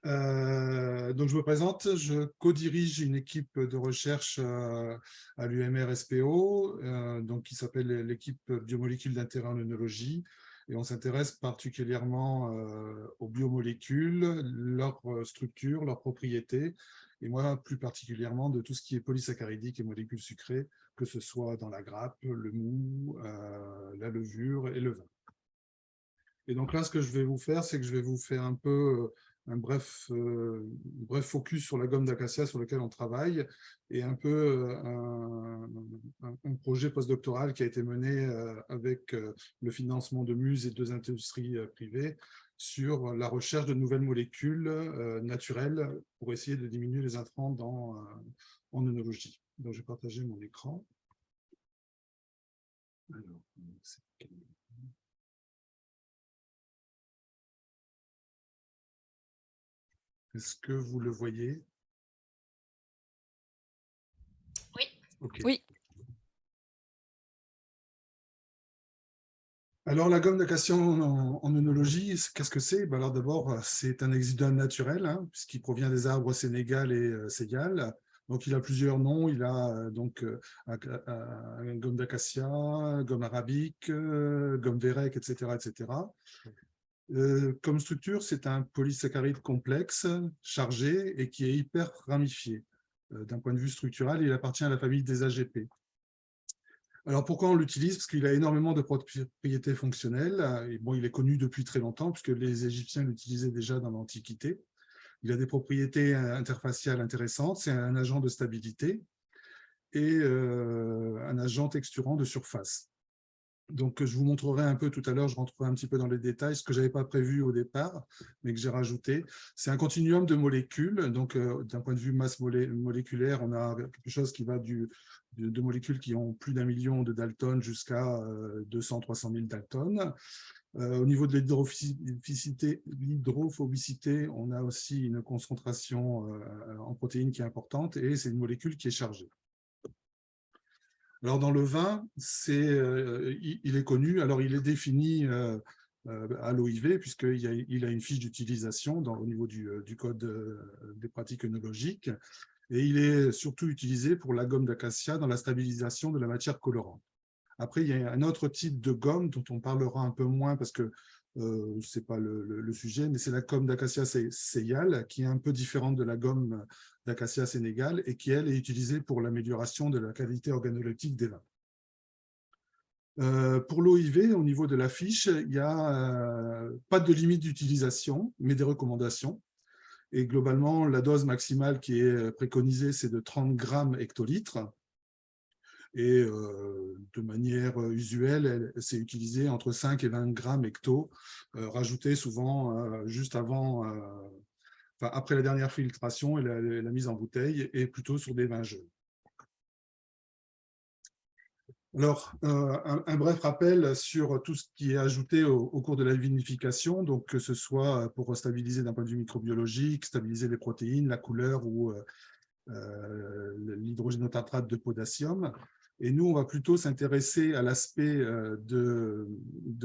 Donc, je me présente, je co-dirige une équipe de recherche à l'UMR SPO, donc, qui s'appelle l'équipe biomolécules d'intérêt en œnologie. Et on s'intéresse particulièrement aux biomolécules, leur structure, leurs propriétés, et moi plus particulièrement de tout ce qui est polysaccharidique et molécules sucrées, que ce soit dans la grappe, le mou, la levure et le vin. Et donc là, ce que je vais vous faire, c'est que je vais vous faire un peu un bref focus sur la gomme d'acacia sur lequel on travaille et un peu un projet postdoctoral qui a été mené avec le financement de Muse et deux industries privées sur la recherche de nouvelles molécules naturelles pour essayer de diminuer les intrants en œnologie. Donc, je vais partager mon écran. Alors, est-ce que vous le voyez? Oui. Ok. Oui. Alors, la gomme d'acacia en œnologie, qu'est-ce que c'est? Alors, d'abord, c'est un exudat naturel, hein, puisqu'il provient des arbres sénégal et ségale. Donc, il a plusieurs noms. Il a gomme d'acacia, gomme arabique, gomme vérec, etc., etc. Comme structure, c'est un polysaccharide complexe, chargé et qui est hyper ramifié. D'un point de vue structural, il appartient à la famille des AGP. Alors, pourquoi on l'utilise? Parce qu'il a énormément de propriétés fonctionnelles. Et bon, il est connu depuis très longtemps, puisque les Égyptiens l'utilisaient déjà dans l'Antiquité. Il a des propriétés interfaciales intéressantes. C'est un agent de stabilité et un agent texturant de surface. Donc, je vous montrerai un peu tout à l'heure, je rentrerai un petit peu dans les détails, ce que je n'avais pas prévu au départ, mais que j'ai rajouté. C'est un continuum de molécules. Donc, d'un point de vue masse moléculaire, on a quelque chose qui va de molécules qui ont plus d'1 million de Dalton jusqu'à 200-300 000 Dalton. Au niveau de l'hydrophobicité, on a aussi une concentration en protéines qui est importante et c'est une molécule qui est chargée. Alors, dans le vin, il est connu. Alors, il est défini à l'OIV, puisqu'il a une fiche d'utilisation au niveau du code des pratiques œnologiques. Et il est surtout utilisé pour la gomme d'acacia dans la stabilisation de la matière colorante. Après, il y a un autre type de gomme dont on parlera un peu moins parce que ce n'est pas le sujet, mais c'est la gomme d'acacia séyal, qui est un peu différente de la gomme d'acacia sénégal et qui, elle, est utilisée pour l'amélioration de la qualité organoleptique des vins. Pour l'OIV, au niveau de la fiche, il n'y a pas de limite d'utilisation, mais des recommandations. Et globalement, la dose maximale qui est préconisée, c'est de 30 grammes hectolitres. Et de manière usuelle, c'est utilisé entre 5 et 20 grammes hecto, rajouté souvent juste avant, après la dernière filtration et la mise en bouteille, et plutôt sur des vins jaunes. Alors, un bref rappel sur tout ce qui est ajouté au cours de la vinification, donc que ce soit pour stabiliser d'un point de vue microbiologique, stabiliser les protéines, la couleur ou l'hydrogénotartrate de potassium. Et nous, on va plutôt s'intéresser à l'aspect de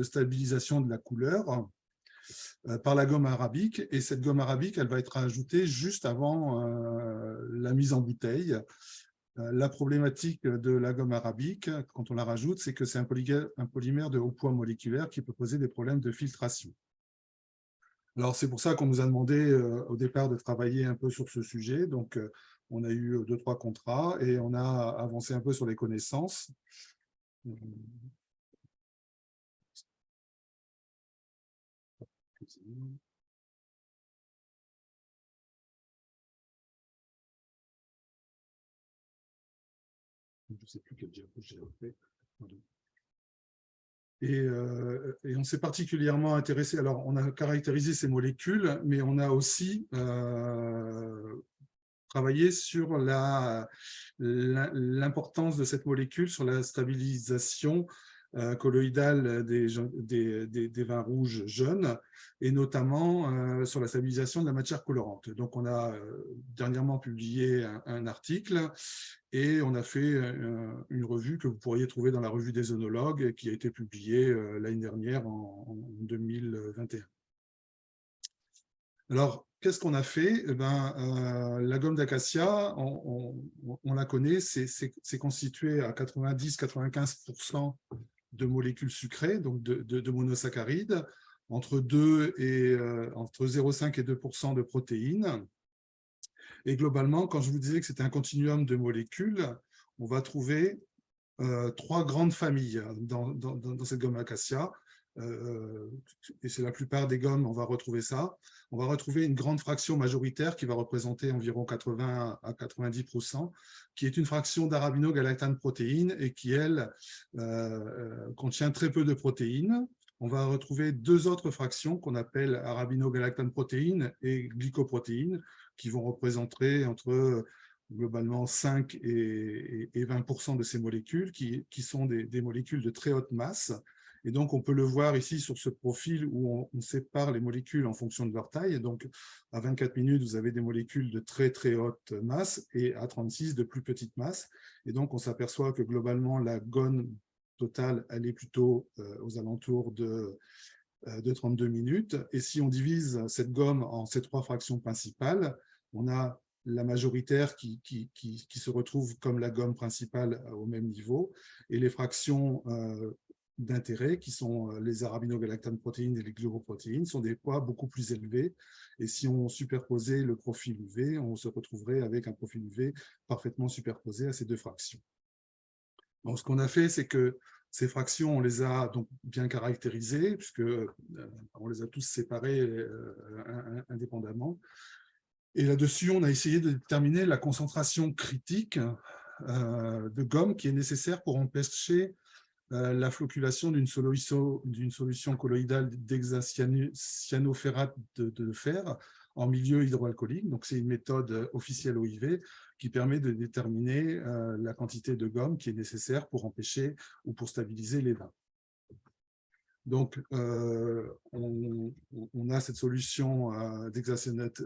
stabilisation de la couleur par la gomme arabique. Et cette gomme arabique, elle va être ajoutée juste avant la mise en bouteille. La problématique de la gomme arabique, quand on la rajoute, c'est que c'est un polymère de haut poids moléculaire qui peut poser des problèmes de filtration. Alors, c'est pour ça qu'on nous a demandé au départ de travailler un peu sur ce sujet. Donc, on a eu 2-3 contrats et on a avancé un peu sur les connaissances. Je ne sais plus quel diapo j'ai fait. Et on s'est particulièrement intéressé, alors on a caractérisé ces molécules, mais on a aussi travaillé sur l'importance de cette molécule sur la stabilisation colloïdale des vins rouges jeunes, et notamment sur la stabilisation de la matière colorante. Donc, on a dernièrement publié un article et on a fait une revue que vous pourriez trouver dans la revue des œnologues qui a été publiée l'année dernière en 2021. Alors, qu'est-ce qu'on a fait? La gomme d'acacia, on la connaît, c'est constitué à 90-95% de molécules sucrées, donc de monosaccharides, entre 0,5 et 2% de protéines. Et globalement, quand je vous disais que c'était un continuum de molécules, on va trouver 3 grandes familles dans cette gomme acacia. Et c'est la plupart des gommes, on va retrouver ça. On va retrouver une grande fraction majoritaire qui va représenter environ 80 à 90%, qui est une fraction d'arabinogalactane protéine et qui, elle, contient très peu de protéines. On va retrouver 2 autres fractions qu'on appelle arabinogalactane protéine et glycoprotéine, qui vont représenter entre globalement 5 et 20% de ces molécules, qui sont des molécules de très haute masse. Et donc, on peut le voir ici sur ce profil où on sépare les molécules en fonction de leur taille. Et donc, à 24 minutes, vous avez des molécules de très, très haute masse et à 36, de plus petite masse. Et donc, on s'aperçoit que globalement, la gomme totale, elle est plutôt aux alentours de 32 minutes. Et si on divise cette gomme en ces 3 fractions principales, on a la majoritaire qui se retrouve comme la gomme principale au même niveau, et les fractions d'intérêt, qui sont les arabinogalactanes protéines et les glycoprotéines, sont des poids beaucoup plus élevés. Et si on superposait le profil UV, on se retrouverait avec un profil UV parfaitement superposé à ces 2 fractions. Donc, ce qu'on a fait, c'est que ces fractions, on les a donc bien caractérisées, puisque on les a tous séparées indépendamment. Et là-dessus, on a essayé de déterminer la concentration critique de gomme qui est nécessaire pour empêcher la flocculation d'une solution colloïdale d'hexacyanoferrate de fer en milieu hydroalcoolique. Donc, c'est une méthode officielle OIV qui permet de déterminer la quantité de gomme qui est nécessaire pour empêcher ou pour stabiliser les vins. Donc, on a cette solution d'hexacyanoferrate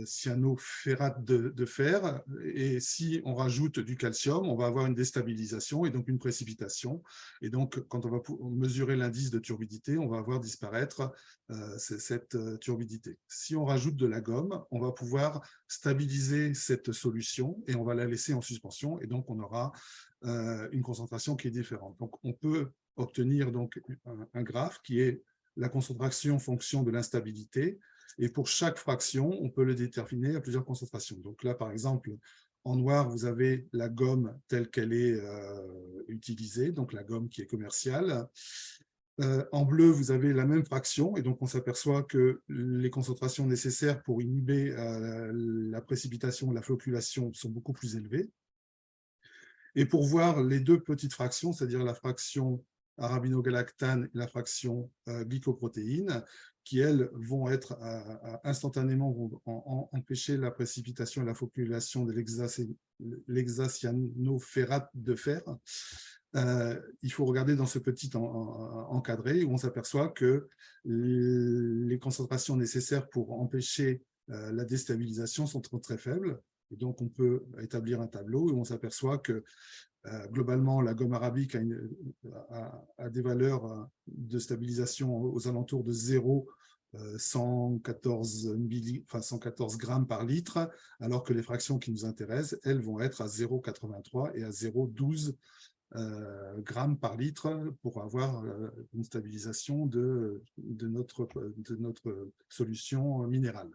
cyanoferrate de fer, et si on rajoute du calcium, on va avoir une déstabilisation et donc une précipitation. Et donc, quand on va mesurer l'indice de turbidité, on va voir disparaître cette turbidité. Si on rajoute de la gomme, on va pouvoir stabiliser cette solution et on va la laisser en suspension, et donc on aura une concentration qui est différente. Donc, on peut obtenir donc un graphe qui est la concentration en fonction de l'instabilité. Et pour chaque fraction, on peut le déterminer à plusieurs concentrations. Donc là, par exemple, en noir, vous avez la gomme telle qu'elle est utilisée, donc la gomme qui est commerciale. En bleu, vous avez la même fraction, et donc on s'aperçoit que les concentrations nécessaires pour inhiber la précipitation, la flocculation, sont beaucoup plus élevées. Et pour voir les 2 petites fractions, c'est-à-dire la fraction arabinogalactane et la fraction glycoprotéine, qui, elles, vont être instantanément vont empêcher la précipitation et la flocculation de l'hexacyanoferrate de fer. Il faut regarder dans ce petit encadré où on s'aperçoit que les concentrations nécessaires pour empêcher la déstabilisation sont très, très faibles. Et donc, on peut établir un tableau où on s'aperçoit que globalement, la gomme arabique a des valeurs de stabilisation aux alentours de 114 grammes par litre, alors que les fractions qui nous intéressent, elles vont être à 0,83 et à 0,12 grammes par litre pour avoir une stabilisation de notre solution minérale.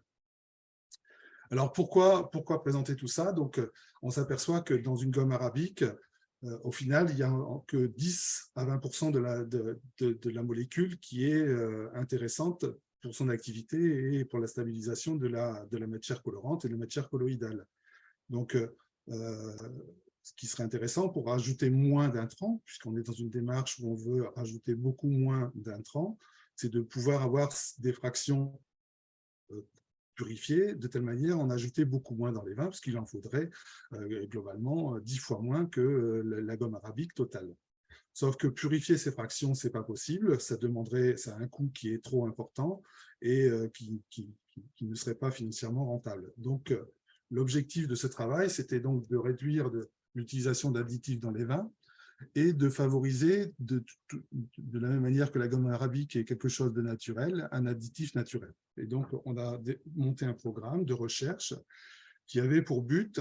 Alors, pourquoi présenter tout ça? Donc, on s'aperçoit que dans une gomme arabique, au final, il n'y a que 10 à 20% de la molécule qui est intéressante pour son activité et pour la stabilisation de la matière colorante et de la matière colloïdale. Donc, ce qui serait intéressant pour rajouter moins d'intrants, puisqu'on est dans une démarche où on veut rajouter beaucoup moins d'intrants, c'est de pouvoir avoir des fractions purifiées de telle manière en ajouter beaucoup moins dans les vins, parce qu'il en faudrait globalement 10 fois moins que la gomme arabique totale. Sauf que purifier ces fractions, ce n'est pas possible, ça a un coût qui est trop important et qui ne serait pas financièrement rentable. Donc, l'objectif de ce travail, c'était donc de réduire l'utilisation d'additifs dans les vins, et de favoriser, de la même manière que la gomme arabique est quelque chose de naturel, un additif naturel. Et donc, on a monté un programme de recherche qui avait pour but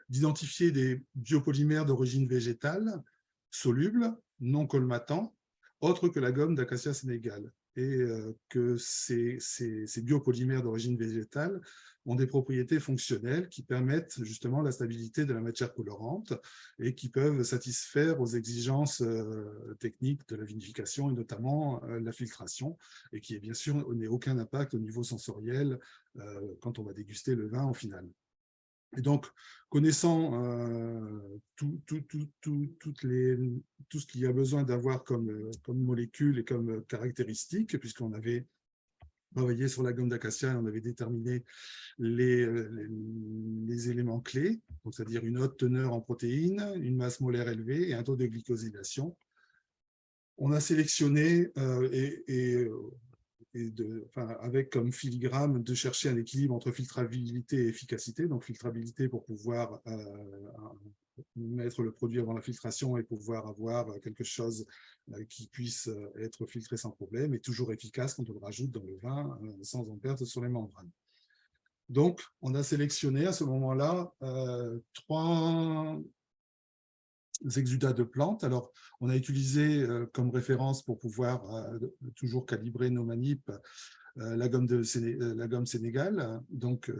d'identifier des biopolymères d'origine végétale, solubles, non colmatants, autres que la gomme d'acacia sénégale. Et que ces biopolymères d'origine végétale ont des propriétés fonctionnelles qui permettent justement la stabilité de la matière colorante et qui peuvent satisfaire aux exigences techniques de la vinification et notamment la filtration, et qui, bien sûr, n'a aucun impact au niveau sensoriel quand on va déguster le vin en finale. Et donc, connaissant tout ce qu'il y a besoin d'avoir comme molécules et comme caractéristiques, puisqu'on avait travaillé sur la gomme d'acacia et on avait déterminé les éléments clés, c'est-à-dire une haute teneur en protéines, une masse molaire élevée et un taux de glycosylation. On a sélectionné avec comme filigrane de chercher un équilibre entre filtrabilité et efficacité. Donc, filtrabilité pour pouvoir mettre le produit avant la filtration et pouvoir avoir quelque chose qui puisse être filtré sans problème et toujours efficace quand on le rajoute dans le vin sans en perdre sur les membranes. Donc, on a sélectionné à ce moment-là 3 exudats de plantes. Alors, on a utilisé comme référence pour pouvoir toujours calibrer nos manips la gomme Sénégal, donc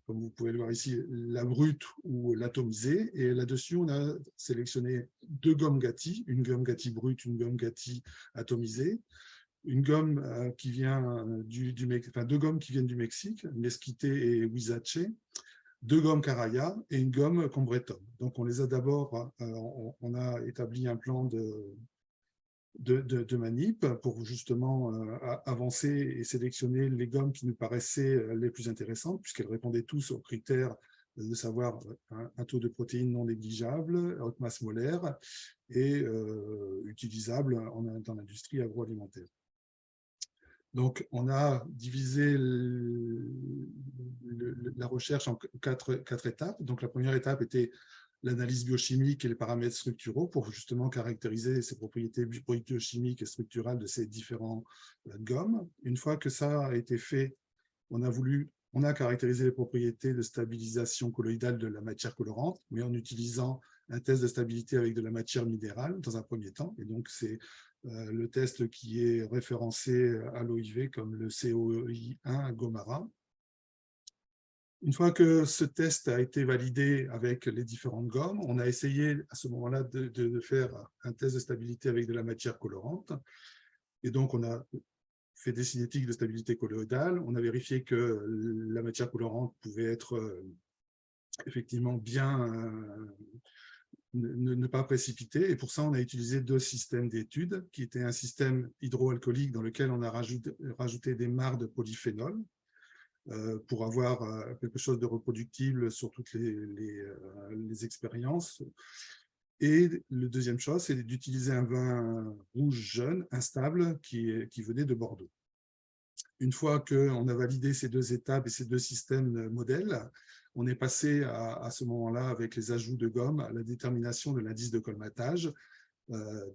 comme vous pouvez le voir ici, la brute ou l'atomisée. Et là-dessus, on a sélectionné 2 gommes Gatti, une gomme Gatti brute, une gomme Gatti atomisée, une gomme qui vient enfin 2 gommes qui viennent du Mexique, Mesquite et Huizache, 2 gommes Caraya et une gomme Combretum. Donc, on les a d'abord, on a établi un plan de manip pour justement avancer et sélectionner les gommes qui nous paraissaient les plus intéressantes, puisqu'elles répondaient tous aux critères de savoir un taux de protéines non négligeable, haute masse molaire et utilisable dans l'industrie agroalimentaire. Donc, on a divisé la recherche en 4 étapes. Donc, la première étape était l'analyse biochimique et les paramètres structuraux pour justement caractériser ces propriétés biochimiques et structurales de ces différents gommes. Une fois que ça a été fait, on a caractérisé les propriétés de stabilisation colloïdale de la matière colorante, mais en utilisant un test de stabilité avec de la matière minérale dans un premier temps. Et donc, c'est le test qui est référencé à l'OIV comme le COI1 Gomara. Une fois que ce test a été validé avec les différentes gommes, on a essayé à ce moment-là de faire un test de stabilité avec de la matière colorante. Et donc, on a fait des cinétiques de stabilité colloïdale. On a vérifié que la matière colorante pouvait être effectivement bien ne pas précipiter. Et pour ça, on a utilisé 2 systèmes d'études, qui étaient un système hydroalcoolique dans lequel on a rajouté des mares de polyphénol pour avoir quelque chose de reproductible sur toutes les expériences. Et le deuxième chose, c'est d'utiliser un vin rouge jeune, instable, qui venait de Bordeaux. Une fois qu'on a validé ces 2 étapes et ces 2 systèmes modèles, on est passé à ce moment-là, avec les ajouts de gomme, à la détermination de l'indice de colmatage,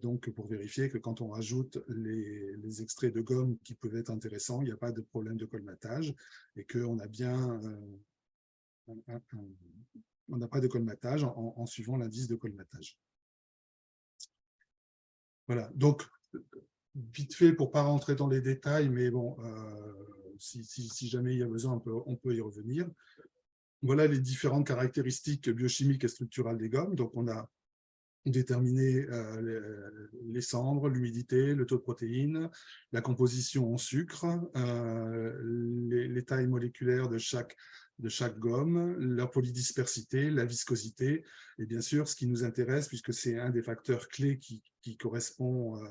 donc pour vérifier que quand on rajoute les extraits de gomme qui peuvent être intéressants, il n'y a pas de problème de colmatage et qu'on a bien on n'a pas de colmatage en suivant l'indice de colmatage. Voilà, donc vite fait pour ne pas rentrer dans les détails, mais bon, si jamais il y a besoin, on peut y revenir. Voilà les différentes caractéristiques biochimiques et structurales des gommes. Donc, on a déterminé les cendres, l'humidité, le taux de protéines, la composition en sucre, les tailles moléculaires de chaque gomme, leur polydispersité, la viscosité, et bien sûr, ce qui nous intéresse, puisque c'est un des facteurs clés qui correspond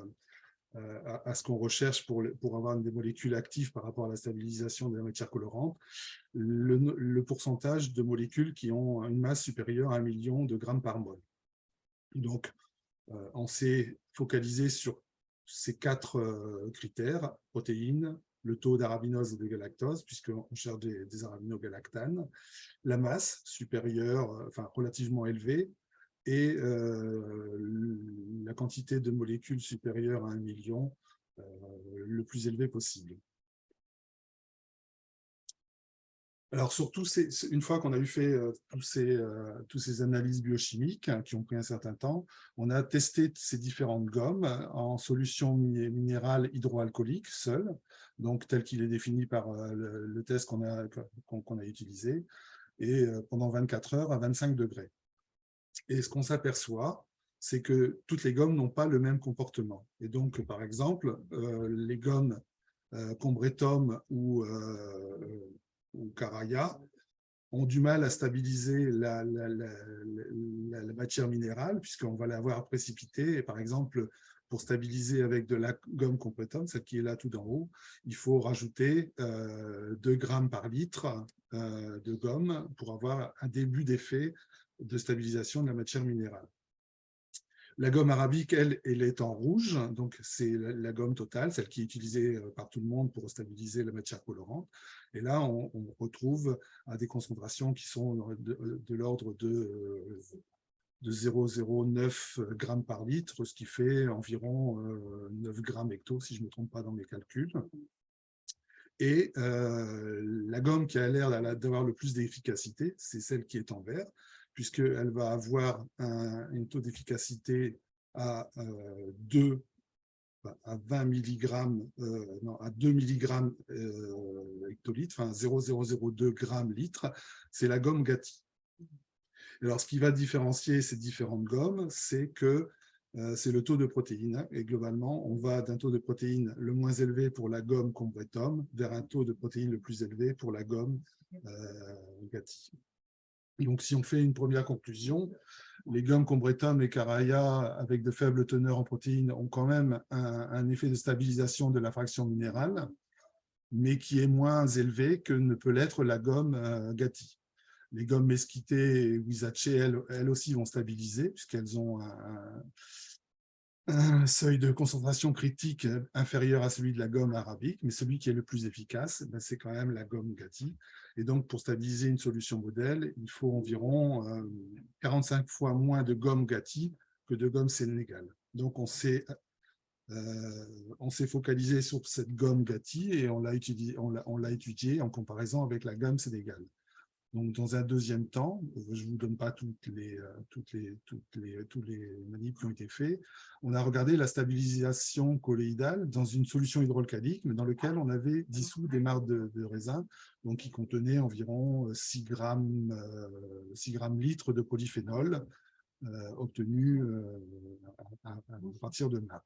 à ce qu'on recherche pour avoir des molécules actives par rapport à la stabilisation de la matière colorante, le pourcentage de molécules qui ont une masse supérieure à 1 million de grammes par mol. Donc, on s'est focalisé sur ces 4 critères: protéines, le taux d'arabinose et de galactose, puisqu'on cherche des arabinogalactanes, la masse supérieure, enfin relativement élevée, et la quantité de molécules supérieure à 1 million le plus élevé possible. Alors, surtout, une fois qu'on a eu fait toutes ces analyses biochimiques qui ont pris un certain temps, on a testé ces différentes gommes en solution minérale hydroalcoolique seule, donc tel qu'il est défini par le test qu'on a utilisé, et pendant 24 heures à 25 degrés. Et ce qu'on s'aperçoit, c'est que toutes les gommes n'ont pas le même comportement. Et donc, par exemple, les gommes Combretum ou Caraya ont du mal à stabiliser la matière minérale, puisqu'on va l'avoir précipitée. Et par exemple, pour stabiliser avec de la gomme Combretum, celle qui est là tout d'en haut, il faut rajouter 2 grammes par litre de gomme pour avoir un début d'effet de stabilisation de la matière minérale. La gomme arabique, elle est en rouge, donc c'est la gomme totale, celle qui est utilisée par tout le monde pour stabiliser la matière colorante. Et là, on retrouve à des concentrations qui sont de l'ordre de 0,09 grammes par litre, ce qui fait environ 9 grammes hecto, si je ne me trompe pas dans mes calculs. Et la gomme qui a l'air d'avoir le plus d'efficacité, c'est celle qui est en vert, puisqu'elle va avoir un taux d'efficacité à 20 mg, à 2 mg hectolitre, enfin 0,002 g litre, c'est la gomme Gatti. Alors, ce qui va différencier ces différentes gommes, c'est que c'est le taux de protéines. Et globalement, on va d'un taux de protéines le moins élevé pour la gomme Combretum vers un taux de protéines le plus élevé pour la gomme Gatti. Donc, si on fait une première conclusion, les gommes Combretum et Caraya, avec de faibles teneurs en protéines, ont quand même un effet de stabilisation de la fraction minérale, mais qui est moins élevé que ne peut l'être la gomme Gatti. Les gommes Mesquite et Huizache, elles aussi vont stabiliser, puisqu'elles ont un seuil de concentration critique inférieur à celui de la gomme arabique, mais celui qui est le plus efficace, c'est quand même la gomme Gatti. Et donc, pour stabiliser une solution modèle, il faut environ 45 fois moins de gomme Gatti que de gomme Sénégal. Donc, on s'est focalisé sur cette gomme Gatti et on l'a étudiée en comparaison avec la gomme Sénégal. Donc, dans un deuxième temps, je ne vous donne pas tous les manips qui ont été faits, on a regardé la stabilisation colloïdale dans une solution hydroalcoolique, mais dans laquelle on avait dissous des marcs de raisin, donc qui contenaient environ 6 grammes litres de polyphénol obtenus à partir de marc.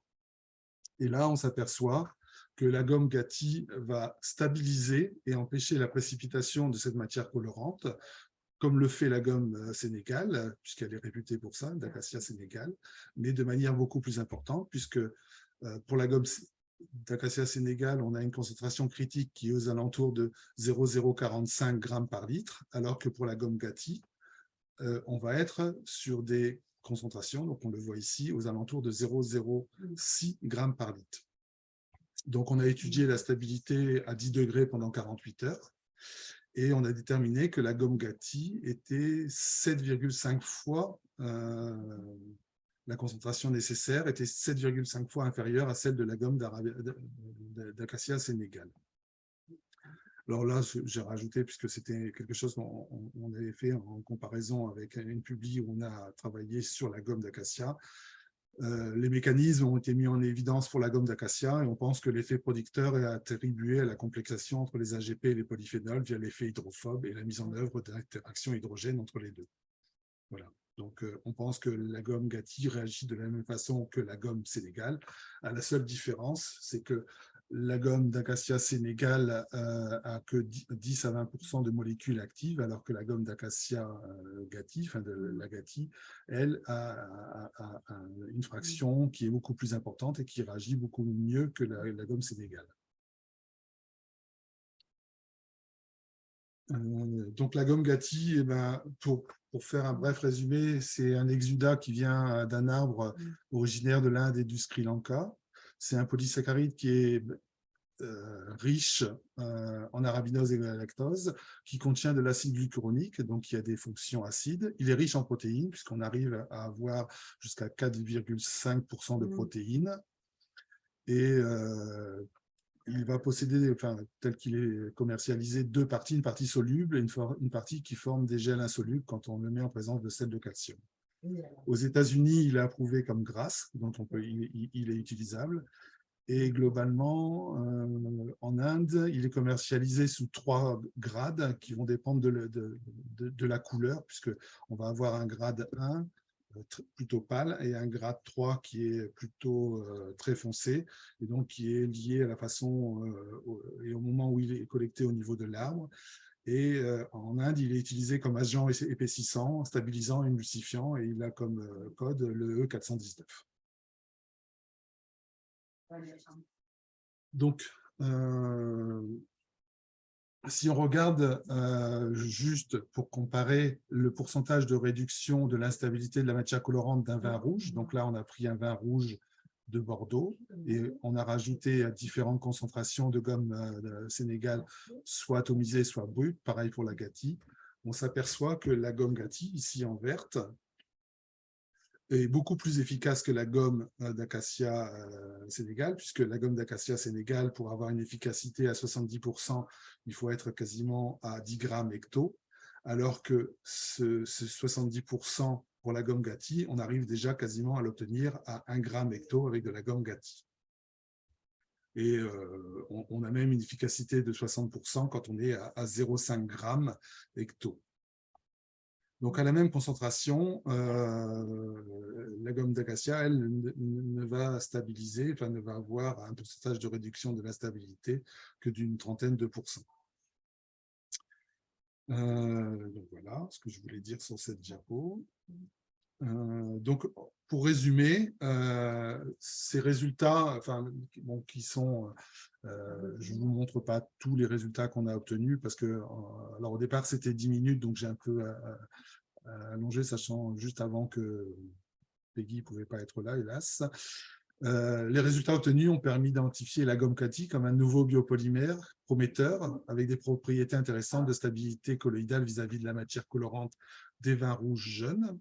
Et là, on s'aperçoit que la gomme Gatti va stabiliser et empêcher la précipitation de cette matière colorante, comme le fait la gomme Sénégal, puisqu'elle est réputée pour ça, d'Acacia Sénégal, mais de manière beaucoup plus importante, puisque pour la gomme d'Acacia Sénégal, on a une concentration critique qui est aux alentours de 0,045 grammes par litre, alors que pour la gomme Gatti, on va être sur des concentrations, donc on le voit ici, aux alentours de 0,06 grammes par litre. Donc, on a étudié la stabilité à 10 degrés pendant 48 heures et on a déterminé que la gomme Gatti était 7,5 fois, la concentration nécessaire était 7,5 fois inférieure à celle de la gomme d'Acacia Sénégal. Alors là, j'ai rajouté, puisque c'était quelque chose qu'on avait fait en comparaison avec une publi où on a travaillé sur la gomme d'Acacia. Les mécanismes ont été mis en évidence pour la gomme d'acacia et on pense que l'effet producteur est attribué à la complexation entre les AGP et les polyphénols via l'effet hydrophobe et la mise en œuvre d'interactions hydrogènes entre les deux. Voilà. Donc, on pense que la gomme Gatti réagit de la même façon que la gomme Sénégal. La seule différence, c'est que la gomme d'acacia Sénégal a que 10 à 20% de molécules actives, alors que la gomme d'acacia Gatti, enfin de la Gatti, elle a une fraction qui est beaucoup plus importante et qui réagit beaucoup mieux que la gomme Sénégal. Donc la gomme Gatti, eh ben, pour faire un bref résumé, c'est un exudat qui vient d'un arbre originaire de l'Inde et du Sri Lanka. C'est un polysaccharide qui est riche en arabinose et galactose, qui contient de l'acide glucuronique, donc il y a des fonctions acides. Il est riche en protéines, puisqu'on arrive à avoir jusqu'à 4,5% de protéines. Et il va posséder, enfin, tel qu'il est commercialisé, deux parties, une partie soluble et une partie qui forme des gels insolubles quand on le met en présence de sel de calcium. Aux États-Unis, il est approuvé comme grasse, donc il est utilisable. Et globalement, en Inde, il est commercialisé sous 3 grades qui vont dépendre de la couleur, puisqu'on va avoir un grade 1 plutôt pâle et un grade 3 qui est plutôt très foncé, et donc qui est lié à la façon et au moment où il est collecté au niveau de l'arbre. Et en Inde, il est utilisé comme agent épaississant, stabilisant, émulsifiant, et il a comme code le E419. Donc, si on regarde juste pour comparer le pourcentage de réduction de l'instabilité de la matière colorante d'un vin rouge, donc là, on a pris un vin rouge de Bordeaux et on a rajouté à différentes concentrations de gomme Sénégal, soit atomisée, soit brute, pareil pour la Gatti. On s'aperçoit que la gomme Gatti, ici en verte, est beaucoup plus efficace que la gomme d'acacia Sénégal, puisque la gomme d'acacia Sénégal, pour avoir une efficacité à 70%, il faut être quasiment à 10 grammes hecto, alors que ce 70% pour la gomme Gatti, on arrive déjà quasiment à l'obtenir à 1 gramme hecto avec de la gomme Gatti. Et on a même une efficacité de 60% quand on est à 0,5 grammes hecto. Donc, à la même concentration, la gomme d'acacia, elle, ne va stabiliser, enfin, ne va avoir un pourcentage de réduction de l'instabilité que d'une trentaine de pourcents. Donc, voilà ce que je voulais dire sur cette diapo. Donc, pour résumer, ces résultats, enfin, bon, qui sont, je ne vous montre pas tous les résultats qu'on a obtenus parce que, alors au départ, c'était 10 minutes, donc j'ai un peu allongé, sachant juste avant que Peggy ne pouvait pas être là, hélas. Les résultats obtenus ont permis d'identifier la gomme Gatti comme un nouveau biopolymère prometteur avec des propriétés intéressantes de stabilité colloïdale vis-à-vis de la matière colorante des vins rouges jeunes.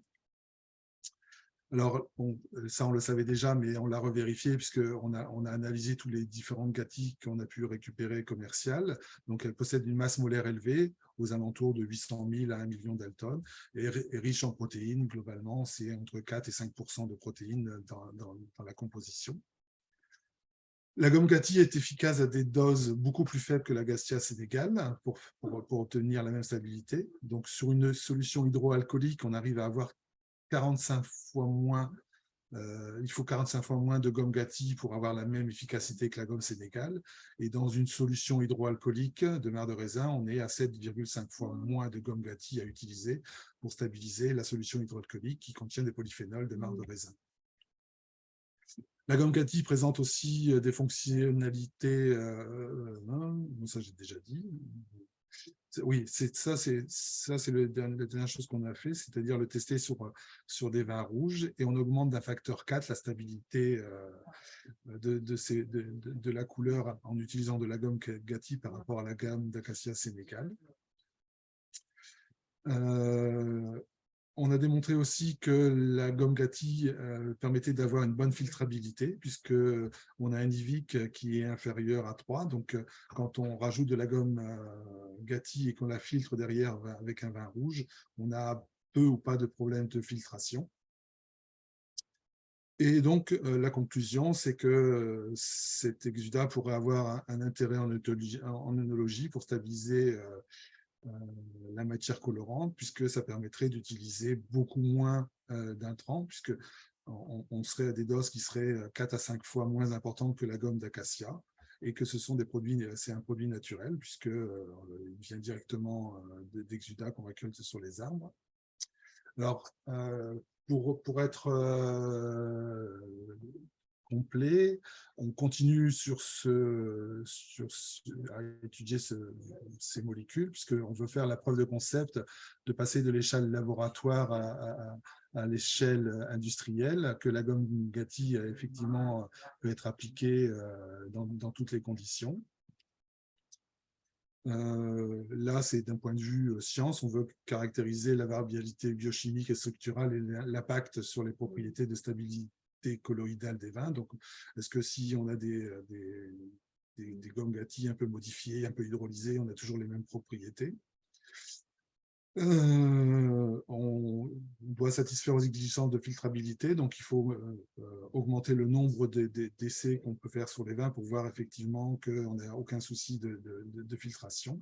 Alors, bon, ça, on le savait déjà, mais on l'a revérifié puisqu'on a analysé tous les différentes Gatti qu'on a pu récupérer commerciales. Donc, elle possède une masse molaire élevée, aux alentours de 800 000 à 1 million d'Alton, et riche en protéines. Globalement, c'est entre 4 et 5% de protéines dans la composition. La gomme Gatti est efficace à des doses beaucoup plus faibles que la Gastia sénégale pour obtenir la même stabilité. Donc, sur une solution hydroalcoolique, on arrive à avoir 45 fois moins, il faut 45 fois moins de gomme Gatti pour avoir la même efficacité que la gomme Sénégal. Et dans une solution hydroalcoolique de marc de raisin, on est à 7,5 fois moins de gomme Gatti à utiliser pour stabiliser la solution hydroalcoolique qui contient des polyphénols de marc de raisin. La gomme Gatti présente aussi des fonctionnalités, ça j'ai déjà dit. Oui, ça c'est la dernière chose qu'on a fait, c'est-à-dire le tester sur des vins rouges, et on augmente d'un facteur 4 la stabilité de la couleur en utilisant de la gomme Gatti par rapport à la gamme d'Acacia Sénégal. On a démontré aussi que la gomme Gatti permettait d'avoir une bonne filtrabilité, puisqu'on a un IVIC qui est inférieur à 3. Donc, quand on rajoute de la gomme Gatti et qu'on la filtre derrière avec un vin rouge, on a peu ou pas de problème de filtration. Et donc, la conclusion, c'est que cet exudat pourrait avoir un intérêt en œnologie pour stabiliser la matière colorante, puisque ça permettrait d'utiliser beaucoup moins d'intrants, puisque on serait à des doses qui seraient 4 à 5 fois moins importantes que la gomme d'acacia, et que ce sont des produits, c'est un produit naturel, puisqu'il vient directement d'exudats qu'on récolte sur les arbres. Alors, pour être complet. On continue à étudier ces molécules, puisqu'on veut faire la preuve de concept de passer de l'échelle laboratoire à l'échelle industrielle, que la gomme Gatti, effectivement, peut être appliquée dans toutes les conditions. Là, c'est d'un point de vue science, on veut caractériser la variabilité biochimique et structurale et l'impact sur les propriétés de stabilité colloïdale des vins. Donc, est-ce que si on a des gommes Gatti un peu modifiées, un peu hydrolysées, on a toujours les mêmes propriétés? On doit satisfaire aux exigences de filtrabilité, donc il faut augmenter le nombre d'essais qu'on peut faire sur les vins pour voir effectivement qu'on n'a aucun souci de filtration.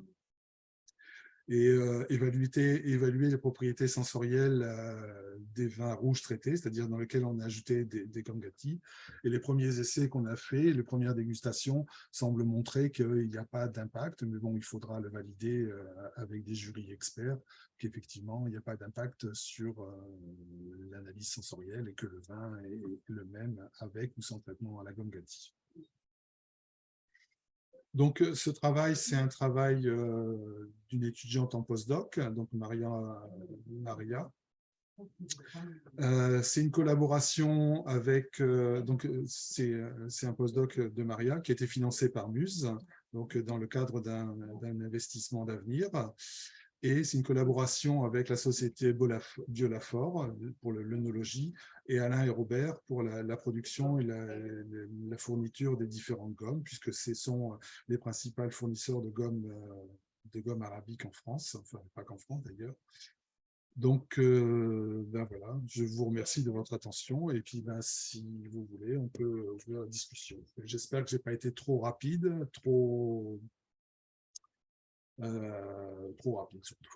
Et évaluer les propriétés sensorielles des vins rouges traités, c'est-à-dire dans lesquels on a ajouté des gommes Gatti. Et les premiers essais qu'on a faits, les premières dégustations semblent montrer qu'il n'y a pas d'impact, mais bon, il faudra le valider avec des jurys experts, qu'effectivement, il n'y a pas d'impact sur l'analyse sensorielle et que le vin est le même avec ou sans traitement à la gomme Gatti. Donc, ce travail, c'est un travail d'une étudiante en postdoc, donc Maria. C'est une collaboration avec, c'est un postdoc de Maria qui a été financé par Muse, donc dans le cadre d'un investissement d'avenir. Et c'est une collaboration avec la société Biolafort pour l'œnologie et Alain et Robert pour la production et la fourniture des différentes gommes, puisque ce sont les principaux fournisseurs de gommes arabiques en France, enfin pas qu'en France d'ailleurs. Donc, ben voilà, je vous remercie de votre attention et puis ben, si vous voulez, on peut ouvrir la discussion. J'espère que je n'ai pas été trop rapide, trop rapide surtout.